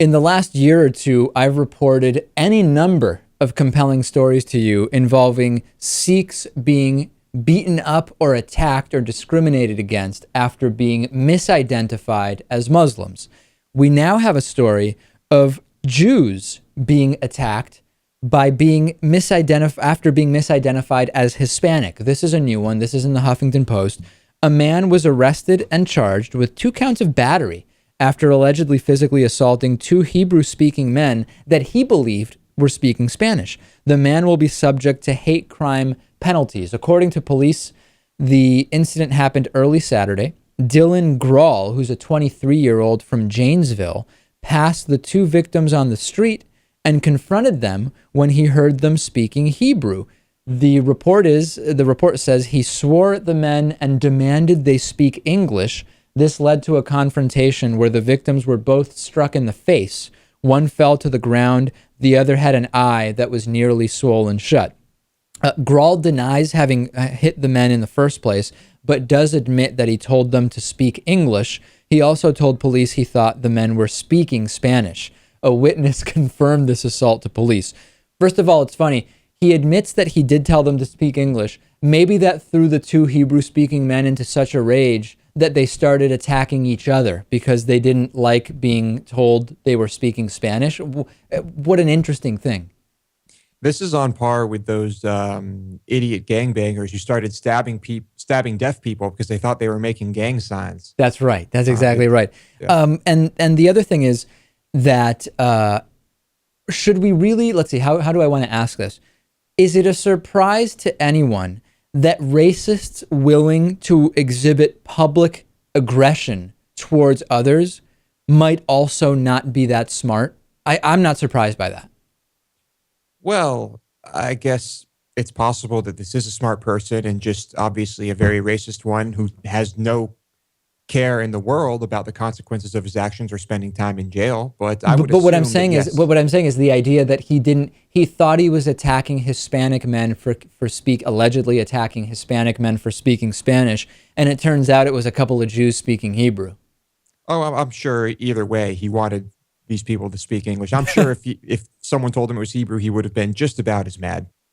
In the last year or two, I've reported any number of compelling stories to you involving Sikhs being beaten up or attacked or discriminated against after being misidentified as Muslims. We now have a story of Jews being attacked by being after being misidentified as Hispanic. This is a new one. This is in the Huffington Post. A man was arrested and charged with 2 counts of battery after allegedly physically assaulting 2 Hebrew-speaking men that he believed were speaking Spanish. The man will be subject to hate crime penalties. According to police, the incident happened early Saturday. Dylan Grawl, who's a 23-year-old from Janesville, passed the 2 victims on the street and confronted them when he heard them speaking Hebrew. The report says he swore at the men and demanded they speak English. This led to a confrontation where the victims were both struck in the face. One fell to the ground. The other had an eye that was nearly swollen shut. Grawl denies having hit the men in the first place, but does admit that he told them to speak English. He also told police he thought the men were speaking Spanish. A witness confirmed this assault to police. First of all, it's funny. He admits that he did tell them to speak English. Maybe that threw the 2 Hebrew-speaking men into such a rage that they started attacking each other because they didn't like being told they were speaking Spanish. What an interesting thing. This is on par with those idiot gangbangers who started stabbing deaf people because they thought they were making gang signs. That's right. That's exactly right. Yeah. And the other thing is that should we really, let's see, how do I want to ask this? Is it a surprise to anyone that racists willing to exhibit public aggression towards others might also not be that smart? I'm not surprised by that. Well, I guess it's possible that this is a smart person and just obviously a very racist one who has no care in the world about the consequences of his actions or spending time in jail. But what I'm saying is the idea that he thought he was attacking Hispanic men allegedly attacking Hispanic men for speaking Spanish, and it turns out it was a couple of Jews speaking Hebrew. Oh, I'm sure either way he wanted these people to speak English. I'm sure if someone told him it was Hebrew, he would have been just about as mad.